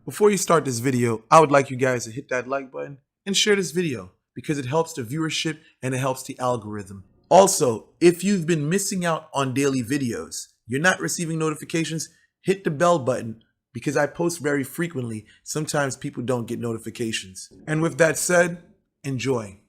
Before you start this video, I would like you guys to hit that like button and share this video because it helps the viewership and it helps the algorithm. Also, if you've been missing out on daily videos, you're not receiving notifications, hit the bell button because I post very frequently. Sometimes people don't get notifications. And with that said, enjoy.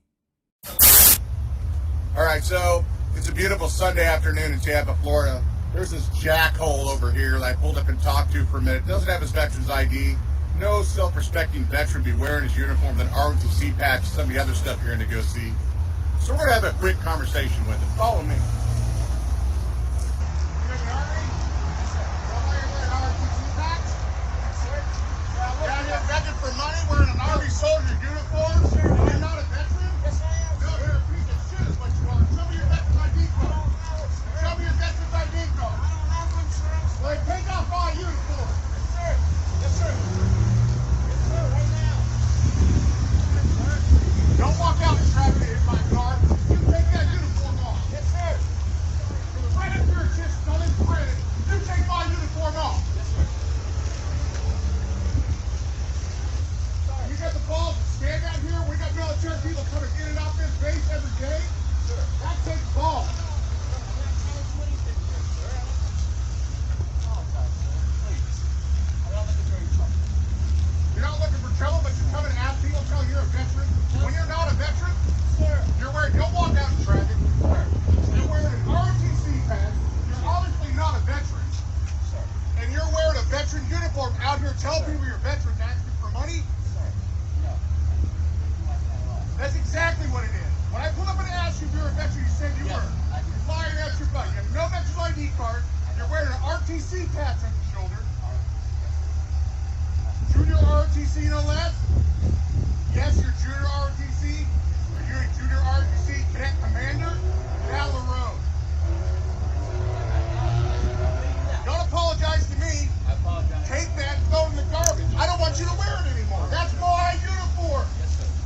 All right, so it's a beautiful Sunday afternoon in Tampa, Florida. There's this jackhole over here that I pulled up and talked to for a minute. Doesn't have his veteran's ID. No self-respecting veteran be wearing his uniform, an ROTC patch, some of the other stuff you're going to go see. So we're going to have a quick conversation with him. Follow me. Begging for money, wearing an Army soldier uniform. You're not a veteran? Yes, I am. No, you're a piece of shit is what you are. Show me your veteran's ID card. Show me your veteran's ID card. I don't have one, sir. Well, take off all uniforms. Yes, sir. Yes, sir. Yes, sir, right now. Don't walk out and try to hit my car. You take that uniform off. Yes, sir. Right up your chest, don't let it spread it. You take my uniform off. Yes, sir. You got the balls to stand out here. We got military people coming in and out this base every day. Sure. That takes balls. You're not looking for trouble, but you're coming to ask people, tell you're a veteran. When you're not a veteran, you're wearing, don't walk out in traffic. You're wearing an ROTC patch. You're obviously not a veteran. And you're wearing a veteran uniform out here telling people you're veterans asking for money. That's exactly what it is. When I pulled up and asked you if you're a veteran, you said you were. You're lying out your butt. You have no veteran's ID card. You're wearing an RTC patch on your shoulder. Junior ROTC, no less? Yes, you're junior ROTC. Are you a junior ROTC cadet commander? Get out of the road. Don't apologize to me. I apologize. Take that and throw it in the garbage. I don't want you to wear it anymore. That's my uniform.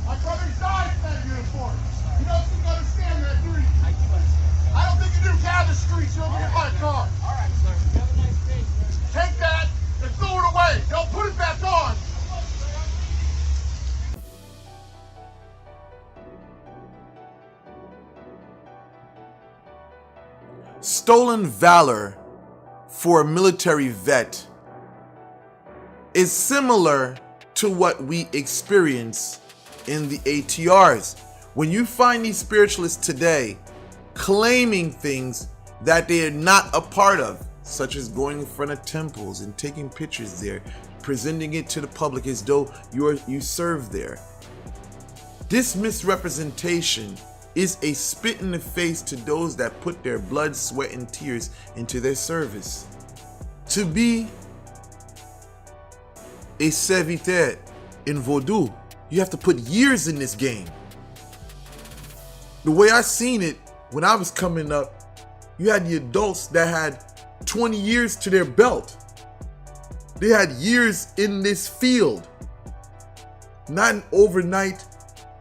My brother died in that uniform. You don't seem to understand that, do you? I do understand. I don't think you do. Get out of the streets. You're over here by a car. All right, sir. You have a nice day, sir. Take that and throw it away. Don't put it back on. Stolen valor for a military vet is similar to what we experience in the ATRs. When you find these spiritualists today claiming things that they are not a part of, such as going in front of temples and taking pictures there, presenting it to the public as though you serve there. This misrepresentation is a spit in the face to those that put their blood, sweat, and tears into their service. To be a serviteur in Vodou, you have to put years in this game. The way I seen it when I was coming up, you had the adults that had 20 years to their belt. They had years in this field. Not an overnight,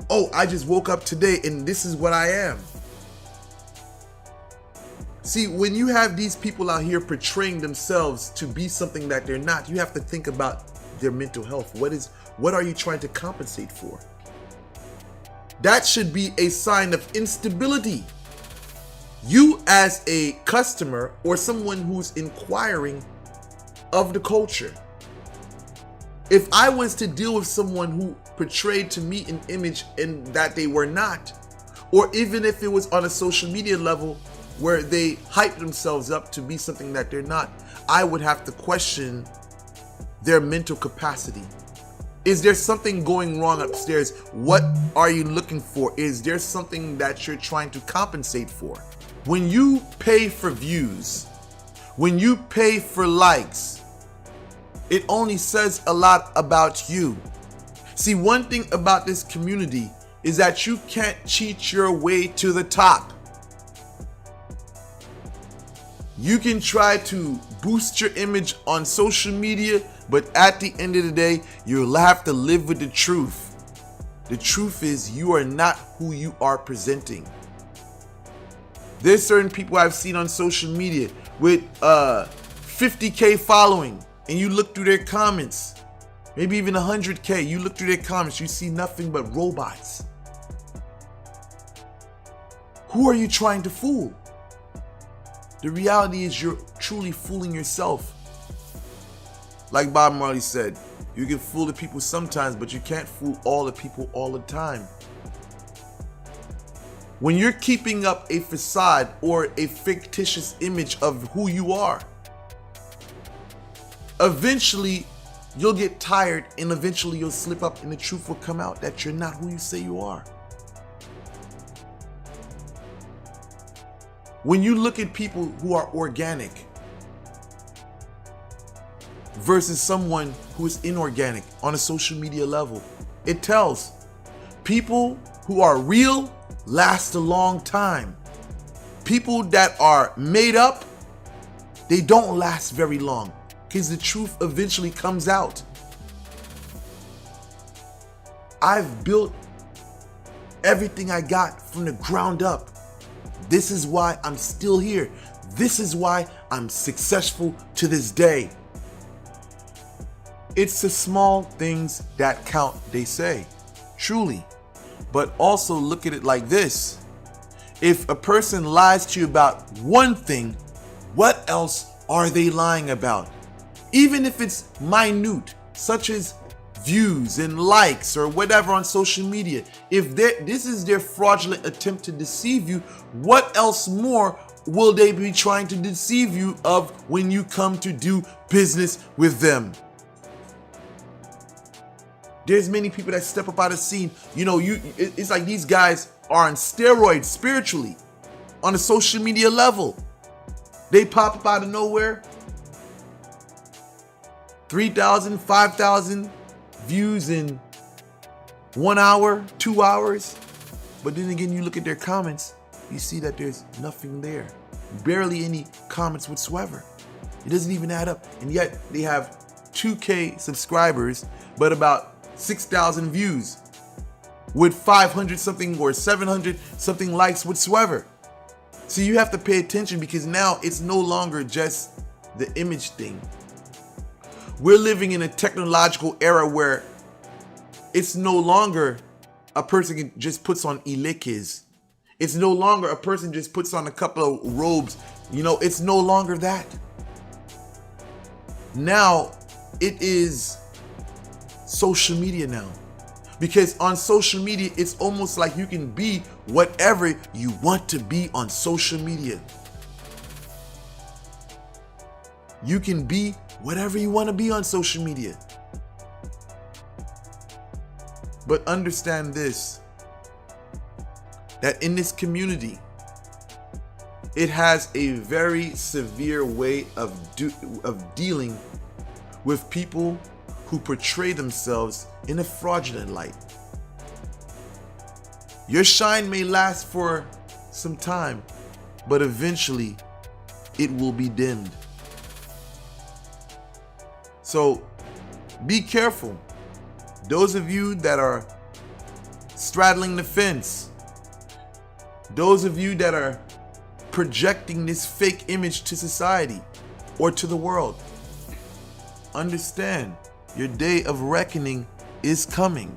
oh, I just woke up today and this is what I am. See, when you have these people out here portraying themselves to be something that they're not, you have to think about their mental health. What are you trying to compensate for? That should be a sign of instability. You as a customer or someone who's inquiring of the culture. If I was to deal with someone who portrayed to me an image and that they were not, or even if it was on a social media level where they hype themselves up to be something that they're not, I would have to question their mental capacity. Is there something going wrong upstairs? What are you looking for? Is there something that you're trying to compensate for? When you pay for views, when you pay for likes, it only says a lot about you. See, one thing about this community is that you can't cheat your way to the top. You can try to boost your image on social media, but at the end of the day, you'll have to live with the truth. The truth is you are not who you are presenting. There's certain people I've seen on social media with 50K following, and you look through their comments, maybe even 100K. You look through their comments, you see nothing but robots. Who are you trying to fool? The reality is you're truly fooling yourself. Like Bob Marley said, you can fool the people sometimes, but you can't fool all the people all the time. When you're keeping up a facade or a fictitious image of who you are, eventually you'll get tired and eventually you'll slip up and the truth will come out that you're not who you say you are. When you look at people who are organic versus someone who is inorganic on a social media level, it tells people who are real last a long time. People that are made up, they don't last very long because the truth eventually comes out. I've built everything I got from the ground up. This is why I'm still here. This is why I'm successful to this day. It's the small things that count, they say, truly. But also look at it like this. If a person lies to you about one thing, what else are they lying about? Even if it's minute, such as views and likes or whatever on social media, if this is their fraudulent attempt to deceive you, what else more will they be trying to deceive you of when you come to do business with them? There's many people that step up out of scene. It's like these guys are on steroids spiritually on a social media level. They pop up out of nowhere. 3,000, 5,000 views in 1 hour, 2 hours. But then again, you look at their comments, you see that there's nothing there. Barely any comments whatsoever. It doesn't even add up. And yet they have 2K subscribers, but about 6,000 views with 500 something or 700 something likes whatsoever. So you have to pay attention because now it's no longer just the image thing. We're living in a technological era where it's no longer a person just puts on ilikis. It's no longer a person just puts on a couple of robes. It's no longer that. Now it is social media now. Because on social media, it's almost like you can be whatever you want to be on social media. You can be whatever you want to be on social media. But understand this, that in this community, it has a very severe way of dealing with people who portray themselves in a fraudulent light. Your shine may last for some time, but eventually it will be dimmed. So be careful. Those of you that are straddling the fence, those of you that are projecting this fake image to society or to the world, understand your day of reckoning is coming.